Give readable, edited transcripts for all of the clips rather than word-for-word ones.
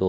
2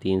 3